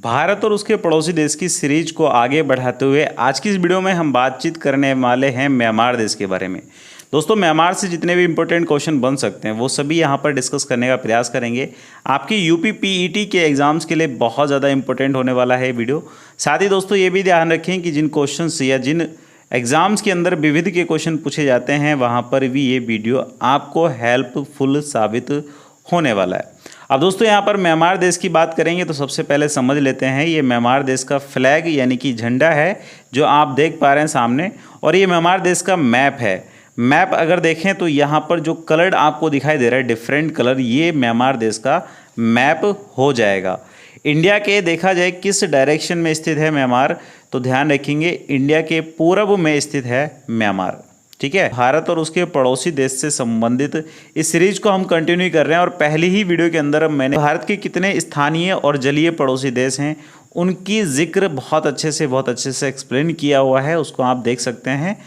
भारत और उसके पड़ोसी देश की सीरीज को आगे बढ़ाते हुए आज की इस वीडियो में हम बातचीत करने वाले हैं म्यांमार देश के बारे में। दोस्तों, म्यांमार से जितने भी इंपॉर्टेंट क्वेश्चन बन सकते हैं वो सभी यहाँ पर डिस्कस करने का प्रयास करेंगे। आपकी यूपी पीईटी के एग्जाम्स के लिए बहुत ज़्यादा इंपॉर्टेंट होने वाला है वीडियो। साथ ही दोस्तों ये भी ध्यान रखें कि जिन क्वेश्चन या जिन एग्ज़ाम्स के अंदर विविध के क्वेश्चन पूछे जाते हैं वहाँ पर भी ये वीडियो आपको हेल्पफुल साबित होने वाला है। अब दोस्तों यहाँ पर म्यांमार देश की बात करेंगे तो सबसे पहले समझ लेते हैं ये म्यांमार देश का फ्लैग यानी कि झंडा है जो आप देख पा रहे हैं सामने, और ये म्यांमार देश का मैप है। मैप अगर देखें तो यहाँ पर जो कलर्ड आपको दिखाई दे रहा है डिफरेंट कलर, ये म्यांमार देश का मैप हो जाएगा। इंडिया के देखा जाए किस डायरेक्शन में स्थित है म्यांमार, तो ध्यान रखेंगे इंडिया के पूर्व में स्थित है म्यांमार। ठीक है, भारत और उसके पड़ोसी देश से संबंधित इस सीरीज को हम कंटिन्यू कर रहे हैं और पहली ही वीडियो के अंदर मैंने भारत के कितने स्थानीय और जलीय पड़ोसी देश हैं उनकी जिक्र बहुत अच्छे से एक्सप्लेन किया हुआ है, उसको आप देख सकते हैं।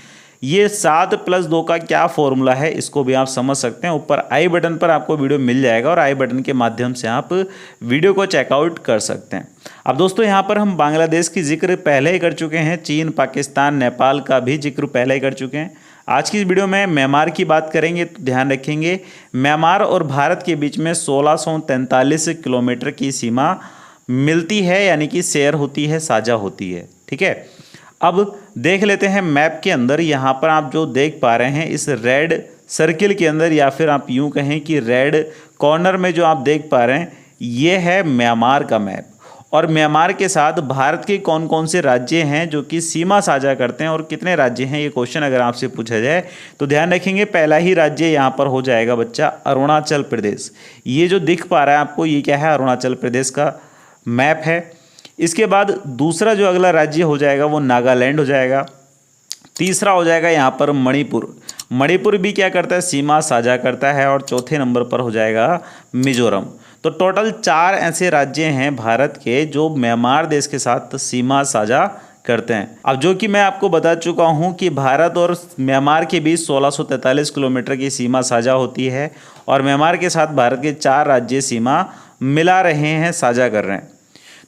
ये 7+2 का क्या फॉर्मूला है इसको भी आप समझ सकते हैं। ऊपर आई बटन पर आपको वीडियो मिल जाएगा और आई बटन के माध्यम से आप वीडियो को चेकआउट कर सकते हैं। अब दोस्तों यहाँ पर हम बांग्लादेश की जिक्र पहले ही कर चुके हैं, चीन, पाकिस्तान, नेपाल का भी जिक्र पहले ही कर चुके हैं। आज की इस वीडियो में म्यांमार की बात करेंगे तो ध्यान रखेंगे म्यांमार और भारत के बीच में 1643 किलोमीटर की सीमा मिलती है, यानी कि शेयर होती है, साझा होती है। ठीक है, अब देख लेते हैं मैप के अंदर। यहाँ पर आप जो देख पा रहे हैं इस रेड सर्किल के अंदर, या फिर आप यूँ कहें कि रेड कॉर्नर में जो आप देख पा रहे हैं ये है म्यांमार का मैप। और म्यांमार के साथ भारत के कौन कौन से राज्य हैं जो कि सीमा साझा करते हैं और कितने राज्य हैं, ये क्वेश्चन अगर आपसे पूछा जाए तो ध्यान रखेंगे पहला ही राज्य यहाँ पर हो जाएगा बच्चा अरुणाचल प्रदेश। ये जो दिख पा रहा है आपको ये क्या है, अरुणाचल प्रदेश का मैप है। इसके बाद दूसरा जो अगला राज्य हो जाएगा वो नागालैंड हो जाएगा। तीसरा हो जाएगा यहाँ पर मणिपुर। मणिपुर भी क्या करता है, सीमा साझा करता है। और चौथे नंबर पर हो जाएगा मिजोरम। तो टोटल 4 ऐसे राज्य हैं भारत के जो म्यांमार देश के साथ सीमा साझा करते हैं। अब जो कि मैं आपको बता चुका हूं कि भारत और म्यांमार के बीच 1643 किलोमीटर की सीमा साझा होती है और म्यांमार के साथ भारत के 4 राज्य सीमा मिला रहे हैं, साझा कर रहे हैं।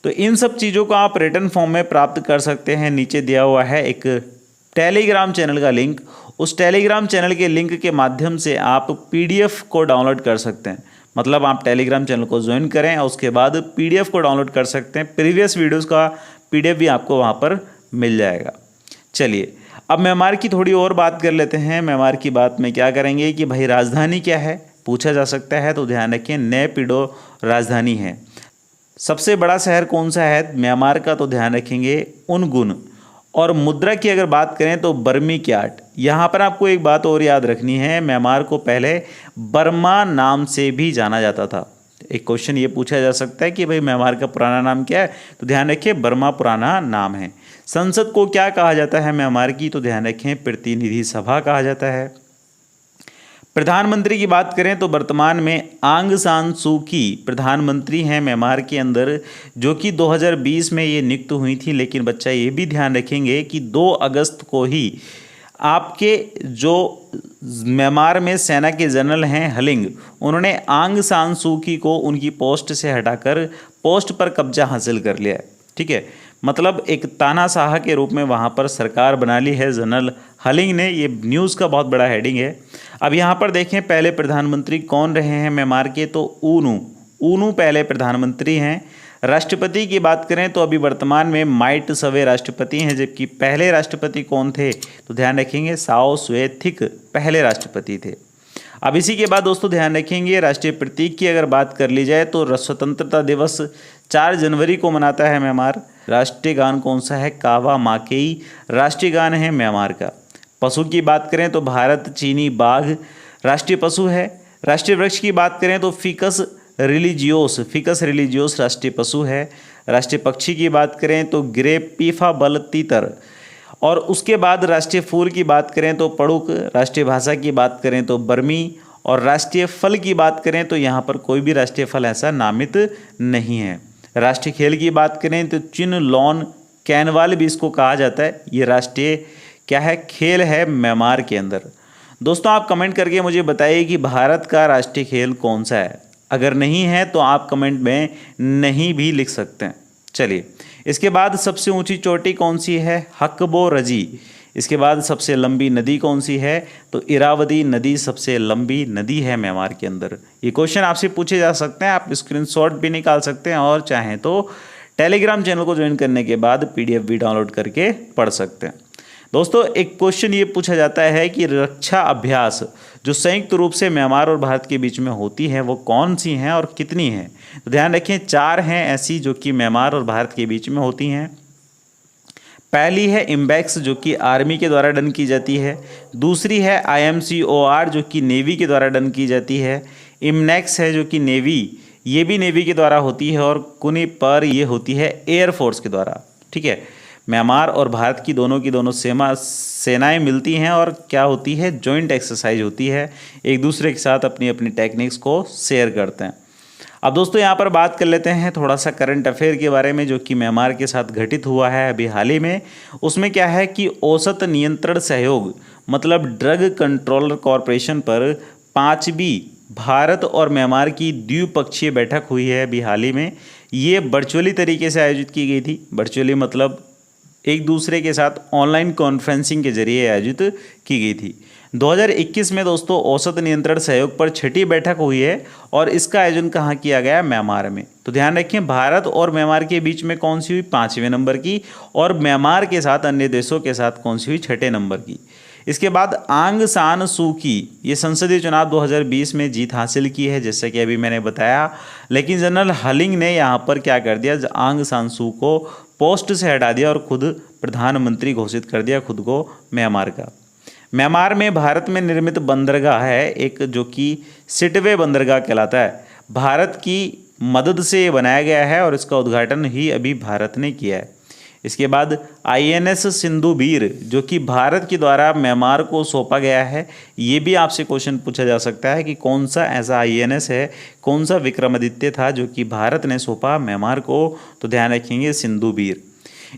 तो इन सब चीज़ों को आप रिटन फॉर्म में प्राप्त कर सकते हैं। नीचे दिया हुआ है एक टेलीग्राम चैनल का लिंक, उस टेलीग्राम चैनल के लिंक के माध्यम से आप PDF को डाउनलोड कर सकते हैं। मतलब आप टेलीग्राम चैनल को ज्वाइन करें और उसके बाद PDF को डाउनलोड कर सकते हैं। प्रीवियस वीडियोस का PDF भी आपको वहाँ पर मिल जाएगा। चलिए अब म्यांमार की थोड़ी और बात कर लेते हैं। म्यांमार की बात में क्या करेंगे कि भाई राजधानी क्या है पूछा जा सकता है, तो ध्यान रखें नेपिडो राजधानी है। सबसे बड़ा शहर कौन सा है म्यांमार का, तो ध्यान रखेंगे उनगुन। और मुद्रा की अगर बात करें तो बर्मी क्याट। यहाँ पर आपको एक बात और याद रखनी है, म्यांमार को पहले बर्मा नाम से भी जाना जाता था। एक क्वेश्चन ये पूछा जा सकता है कि भाई म्यांमार का पुराना नाम क्या है, तो ध्यान रखें बर्मा पुराना नाम है। संसद को क्या कहा जाता है म्यांमार की, तो ध्यान रखें प्रतिनिधि सभा कहा जाता है। प्रधानमंत्री की बात करें तो वर्तमान में आंग सान सू की प्रधानमंत्री हैं म्यांमार के अंदर, जो कि 2020 में ये नियुक्त हुई थी। लेकिन बच्चा ये भी ध्यान रखेंगे कि 2 अगस्त को ही आपके जो म्यांमार में सेना के जनरल हैं हलिंग, उन्होंने आंग सान सू की को उनकी पोस्ट से हटाकर पोस्ट पर कब्जा हासिल कर लिया है। ठीक है, मतलब एक तानाशाह के रूप में वहाँ पर सरकार बना ली है जनरल हलिंग ने। ये न्यूज़ का बहुत बड़ा हेडिंग है। अब यहाँ पर देखें पहले प्रधानमंत्री कौन रहे हैं म्यांमार के, तो ऊनू पहले प्रधानमंत्री हैं। राष्ट्रपति की बात करें तो अभी वर्तमान में माइट सवे राष्ट्रपति हैं, जबकि पहले राष्ट्रपति कौन थे, तो ध्यान रखेंगे साओ स्वे थिक पहले राष्ट्रपति थे। अब इसी के बाद दोस्तों ध्यान रखेंगे राष्ट्रीय प्रतीक की अगर बात कर ली जाए तो स्वतंत्रता दिवस 4 जनवरी को मनाता है म्यांमार। राष्ट्रीय गान कौन सा है, कावा माकेई राष्ट्रीय गान है म्यांमार का। पशु की बात करें तो भारत चीनी बाघ राष्ट्रीय पशु है। राष्ट्रीय वृक्ष की बात करें तो फिकस रिलीजियोस राष्ट्रीय पशु है। राष्ट्रीय पक्षी की बात करें तो ग्रे पीफा बल तीतर। और उसके बाद राष्ट्रीय फूल की बात करें तो पड़ुक। राष्ट्रीय भाषा की बात करें तो बर्मी। और राष्ट्रीय फल की बात करें तो यहाँ पर कोई भी राष्ट्रीय फल ऐसा नामित नहीं है। राष्ट्रीय खेल की बात करें तो चिन लॉन कैनवाल भी इसको कहा जाता है। ये राष्ट्रीय क्या है, खेल है म्यांमार के अंदर। दोस्तों आप कमेंट करके मुझे बताइए कि भारत का राष्ट्रीय खेल कौन सा है। अगर नहीं है तो आप कमेंट में नहीं भी लिख सकते हैं। चलिए, इसके बाद सबसे ऊंची चोटी कौन सी है? हकबो रजी। इसके बाद सबसे लंबी नदी कौन सी है? तो इरावदी नदी सबसे लंबी नदी है म्यांमार के अंदर। ये क्वेश्चन आपसे पूछे जा सकते हैं, आप स्क्रीनशॉट भी निकाल सकते हैं और चाहें तो टेलीग्राम चैनल को ज्वाइन करने के बाद पीडीएफ भी डाउनलोड करके पढ़ सकते हैं। दोस्तों, एक क्वेश्चन ये पूछा जाता है कि रक्षा अभ्यास जो संयुक्त रूप से म्यांमार और भारत के बीच में होती है वो कौन सी हैं और कितनी हैं? तो ध्यान रखें, 4 हैं ऐसी जो कि म्यांमार और भारत के बीच में होती हैं। पहली है इम्बैक्स जो कि आर्मी के द्वारा डन की जाती है। दूसरी है IMCOR जो कि नेवी के द्वारा डन की जाती है। इमनेक्स है जो कि नेवी, ये भी नेवी के द्वारा होती है। और कुनिपर ये होती है एयरफोर्स के द्वारा। ठीक है, म्यांमार और भारत की दोनों सेनाएं मिलती हैं और क्या होती है, जॉइंट एक्सरसाइज होती है, एक दूसरे के साथ अपनी अपनी टेक्निक्स को शेयर करते हैं। अब दोस्तों यहाँ पर बात कर लेते हैं थोड़ा सा करंट अफेयर के बारे में जो कि म्यांमार के साथ घटित हुआ है अभी हाल ही में। उसमें क्या है कि औसत नियंत्रण सहयोग मतलब ड्रग कंट्रोलर कॉरपोरेशन पर 5वीं भारत और म्यांमार की द्विपक्षीय बैठक हुई है अभी हाल ही में। ये वर्चुअली तरीके से आयोजित की गई थी। वर्चुअली मतलब एक दूसरे के साथ ऑनलाइन कॉन्फ्रेंसिंग के जरिए आयोजित की गई थी। 2021 में दोस्तों औसत नियंत्रण सहयोग पर 6ठी बैठक हुई है और इसका आयोजन कहाँ किया गया? म्यांमार में। तो ध्यान रखें, भारत और म्यांमार के बीच में कौन सी हुई? 5वें नंबर की। और म्यांमार के साथ अन्य देशों के साथ कौन सी हुई? 6ठे नंबर की। इसके बाद आंग सान सू की ये संसदीय चुनाव 2020 में जीत हासिल की है, जैसे कि अभी मैंने बताया। लेकिन जनरल हलिंग ने यहाँ पर क्या कर दिया, आंग सान सू को पोस्ट से हटा दिया और खुद प्रधानमंत्री घोषित कर दिया खुद को म्यांमार का। म्यांमार में भारत में निर्मित बंदरगाह है एक जो कि सिटवे बंदरगाह कहलाता है। भारत की मदद से ये बनाया गया है और इसका उद्घाटन ही अभी भारत ने किया है। इसके बाद INS सिंधुबीर जो कि भारत के द्वारा म्यांमार को सौंपा गया है। ये भी आपसे क्वेश्चन पूछा जा सकता है कि कौन सा ऐसा INS है, कौन सा विक्रमादित्य था जो कि भारत ने सौंपा म्यांमार को? तो ध्यान रखेंगे सिंधुबीर।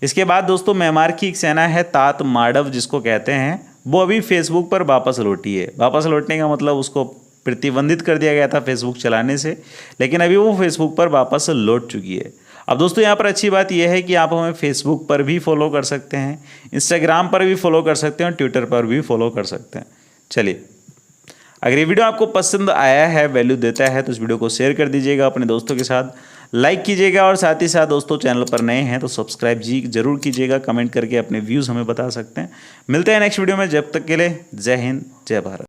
इसके बाद दोस्तों म्यांमार की एक सेना है तात माडव जिसको कहते हैं, वो अभी फेसबुक पर वापस लौटी है। वापस लौटने का मतलब उसको प्रतिबंधित कर दिया गया था फेसबुक चलाने से, लेकिन अभी वो फेसबुक पर वापस लौट चुकी है। अब दोस्तों यहाँ पर अच्छी बात यह है कि आप हमें फेसबुक पर भी फॉलो कर सकते हैं, इंस्टाग्राम पर भी फॉलो कर सकते हैं और ट्विटर पर भी फॉलो कर सकते हैं। चलिए, अगर ये वीडियो आपको पसंद आया है, वैल्यू देता है, तो इस वीडियो को शेयर कर दीजिएगा अपने दोस्तों के साथ, लाइक कीजिएगा और साथ ही साथ दोस्तों चैनल पर नए हैं तो सब्सक्राइब जी जरूर कीजिएगा। कमेंट करके अपने व्यूज़ हमें बता सकते हैं। मिलते हैं नेक्स्ट वीडियो में, जब तक के लिए जय हिंद जय भारत।